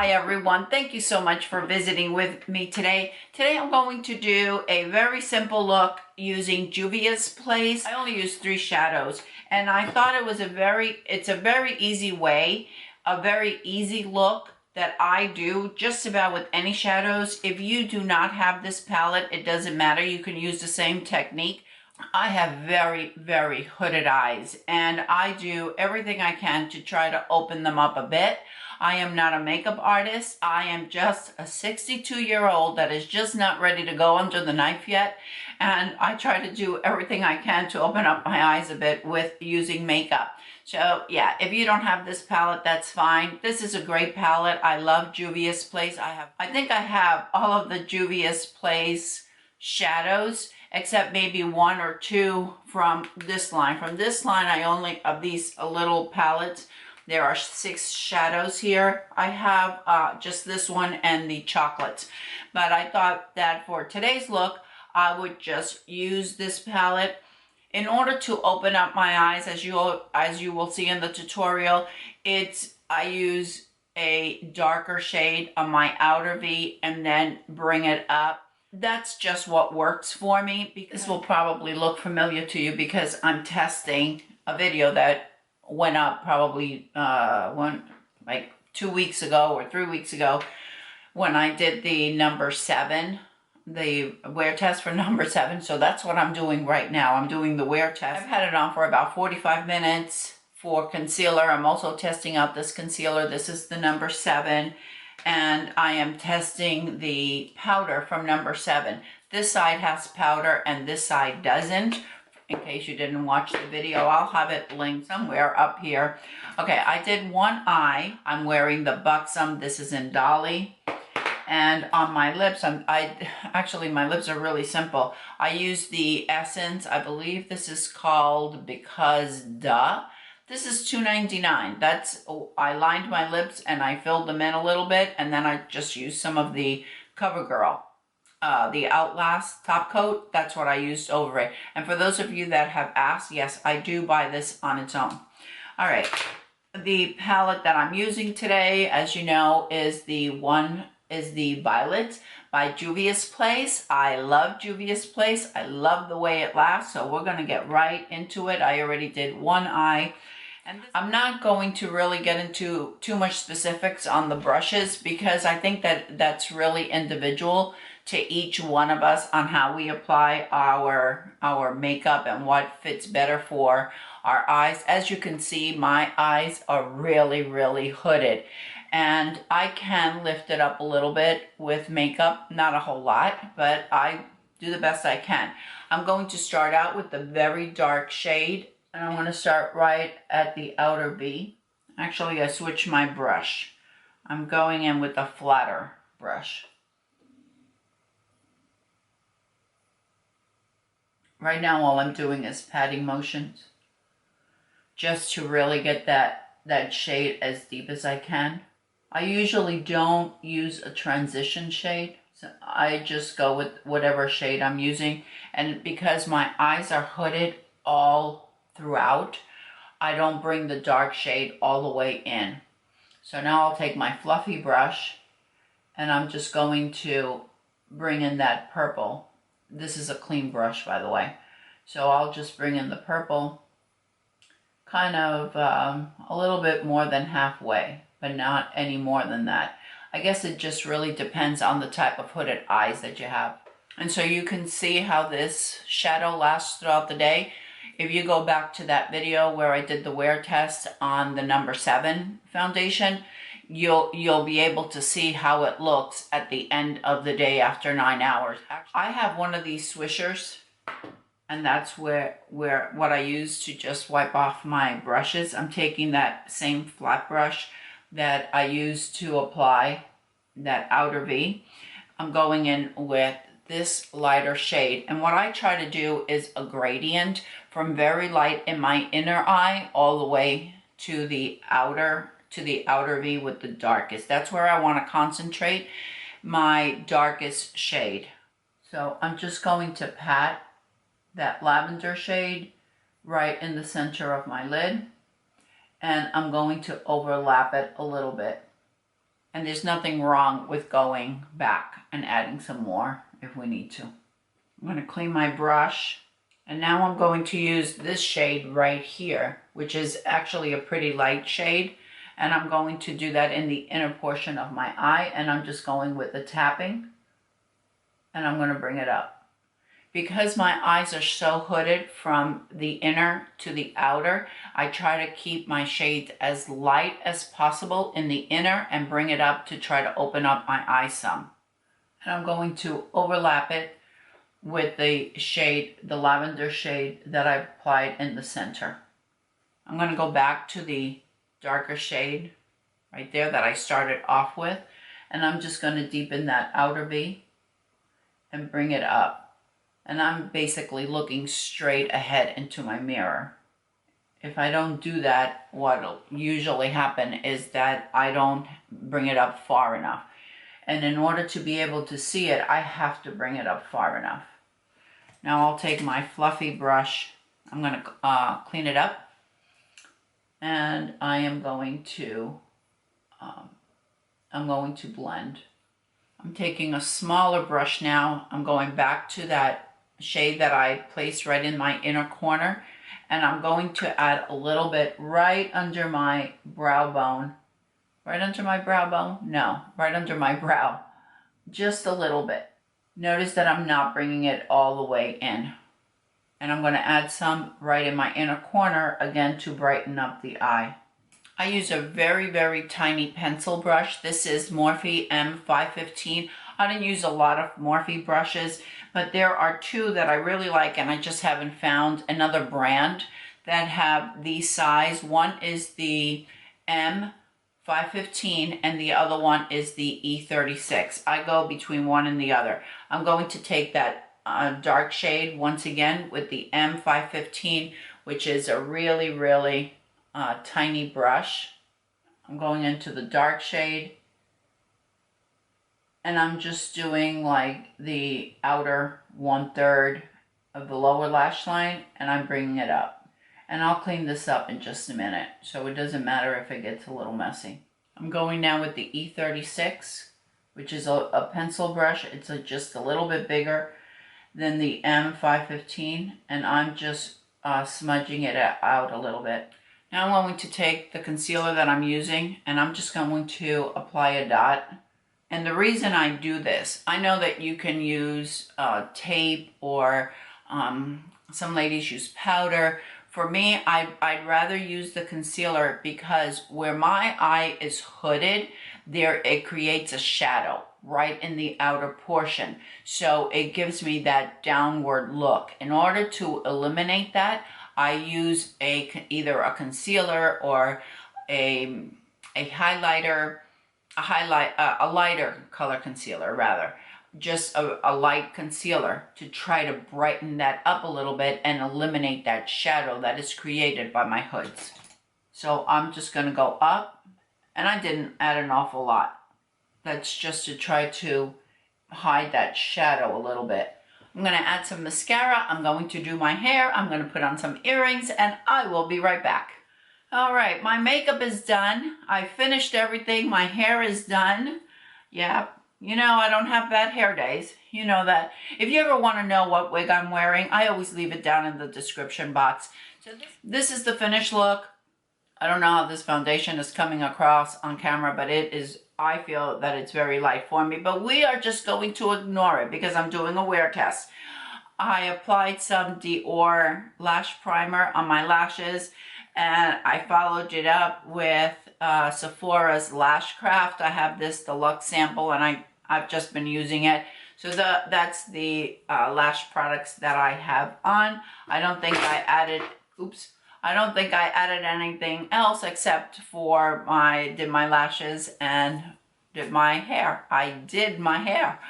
Hi everyone, thank you so much for visiting with me today. Today I'm going to do a very simple look using JUVIA'S Place. I only use 3 shadows and I thought it was it's a very easy way, a very easy look that I do just about with any shadows. If you do not have this palette, it doesn't matter, you can use the same technique. I have very, very hooded eyes and I do everything I can to try to open them up a bit. I am not a makeup artist. I am just a 62-year-old that is just not ready to go under the knife yet. And I try to do everything I can to open up my eyes a bit with using makeup. So yeah, if you don't have this palette, that's fine. This is a great palette. I love JUVIA'S Place. I think I have all of the JUVIA'S Place shadows, except maybe 1 or 2 from this line. From this line, I only, of these little palettes, there are 6 shadows here. I have just this one and the chocolates. But I thought that for today's look, I would just use this palette. In order to open up my eyes, as you will see in the tutorial, I use a darker shade on my outer V and then bring it up. That's just what works for me. This will probably look familiar to you because I'm testing a video that went up probably like 2 weeks ago or 3 weeks ago when I did the number 7, the wear test for number 7. So that's what I'm doing right now. I'm doing the wear test. I've had it on for about 45 minutes for concealer. I'm also testing out this concealer. This is the number 7. And I am testing the powder from number 7. This side has powder and this side doesn't. In case you didn't watch the video, I'll have it linked somewhere up here. Okay, I did one eye. I'm wearing the Buxom. This is in Dolly. And on my lips, actually my lips are really simple. I use the Essence. I believe this is called Because Duh. This is $2.99. I lined my lips and I filled them in a little bit, and then I just used some of the CoverGirl, the Outlast top coat. That's what I used over it. And for those of you that have asked, yes, I do buy this on its own. All right, the palette that I'm using today, as you know, is the Violet by JUVIA'S Place. I love JUVIA'S Place. I love the way it lasts, so we're gonna get right into it. I already did one eye. And I'm not going to really get into too much specifics on the brushes because I think that that's really individual to each one of us on how we apply our makeup and what fits better for our eyes. As you can see, my eyes are really, really hooded. And I can lift it up a little bit with makeup, not a whole lot, but I do the best I can. I'm going to start out with the very dark shade. And I'm going to start right at the outer V. Actually, I switched my brush. I'm going in with a flatter brush. Right now, all I'm doing is patting motions, just to really get that shade as deep as I can. I usually don't use a transition shade. So I just go with whatever shade I'm using. And because my eyes are hooded all throughout, I don't bring the dark shade all the way in. So now I'll take my fluffy brush and I'm just going to bring in that purple. This is a clean brush, by the way. So I'll just bring in the purple kind of a little bit more than halfway, but not any more than that. I guess it just really depends on the type of hooded eyes that you have. And so you can see how this shadow lasts throughout the day. If you go back to that video where I did the wear test on the number 7 foundation, you'll be able to see how it looks at the end of the day after 9 hours. I have one of these swishers, and that's what I use to just wipe off my brushes. I'm taking that same flat brush that I use to apply that outer V. I'm going in with this lighter shade, and what I try to do is a gradient from very light in my inner eye all the way to the outer V with the darkest. That's where I want to concentrate my darkest shade. So I'm just going to pat that lavender shade right in the center of my lid, and I'm going to overlap it a little bit. And there's nothing wrong with going back and adding some more if we need to. I'm going to clean my brush. And now I'm going to use this shade right here, which is actually a pretty light shade. And I'm going to do that in the inner portion of my eye. And I'm just going with the tapping. And I'm going to bring it up. Because my eyes are so hooded from the inner to the outer, I try to keep my shades as light as possible in the inner and bring it up to try to open up my eye some. And I'm going to overlap it with the shade, the lavender shade that I applied in the center. I'm going to go back to the darker shade right there that I started off with, and I'm just going to deepen that outer V and bring it up. And I'm basically looking straight ahead into my mirror. If I don't do that, what'll usually happen is that I don't bring it up far enough. And in order to be able to see it, I have to bring it up far enough. Now I'll take my fluffy brush. I'm going to clean it up. And I am going to blend. I'm taking a smaller brush now. I'm going back to that shade that I placed right in my inner corner, and I'm going to add a little bit right under my brow bone. Right under my brow bone? No, right under my brow. Just a little bit. Notice that I'm not bringing it all the way in. And I'm going to add some right in my inner corner again to brighten up the eye. I use a very, very tiny pencil brush. This is Morphe M515. I don't use a lot of Morphe brushes, but there are two that I really like, and I just haven't found another brand that have these size. One is the M515 and the other one is the E36. I go between one and the other. I'm going to take that dark shade once again with the M515, which is a really, really tiny brush. I'm going into the dark shade. And I'm just doing like the outer 1/3 of the lower lash line, and I'm bringing it up. And I'll clean this up in just a minute, so it doesn't matter if it gets a little messy. I'm going now with the E36, which is a pencil brush. It's just a little bit bigger than the M515, and I'm just smudging it out a little bit. Now I'm going to take the concealer that I'm using, and I'm just going to apply a dot. And the reason I do this, I know that you can use tape, or some ladies use powder. For me, I'd rather use the concealer because where my eye is hooded, it creates a shadow right in the outer portion. So it gives me that downward look. In order to eliminate that, I use either a concealer or a highlighter, a lighter color concealer rather, just a light concealer to try to brighten that up a little bit and eliminate that shadow that is created by my hoods. So I'm just going to go up, and I didn't add an awful lot. That's just to try to hide that shadow a little bit. I'm going to add some mascara. I'm going to do my hair. I'm going to put on some earrings, and I will be right back. All right, my makeup is done. I finished everything. My hair is done. Yeah, you know, I don't have bad hair days. You know that. If you ever want to know what wig I'm wearing, I always leave it down in the description box. So this is the finished look. I don't know how this foundation is coming across on camera, but it is, I feel that it's very light for me. But we are just going to ignore it because I'm doing a wear test. I applied some Dior lash primer on my lashes, and I followed it up with Sephora's Lash Craft. I have this deluxe sample, and I've just been using it. So that's the lash products that I have on. I don't think I added, I don't think I added anything else except for did my lashes and did my hair. I did my hair.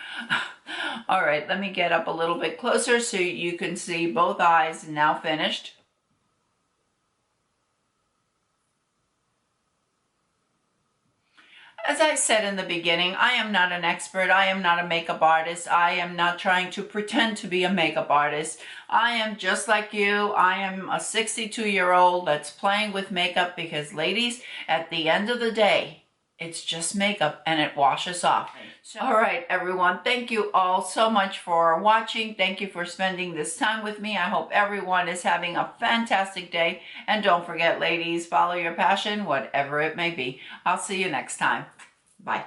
All right, let me get up a little bit closer so you can see both eyes now finished. As I said in the beginning, I am not an expert. I am not a makeup artist. I am not trying to pretend to be a makeup artist. I am just like you. I am a 62-year-old that's playing with makeup because, ladies, at the end of the day, It's just makeup and it washes off. So, all right, everyone. Thank you all so much for watching. Thank you for spending this time with me. I hope everyone is having a fantastic day. And don't forget, ladies, follow your passion, whatever it may be. I'll see you next time. Bye.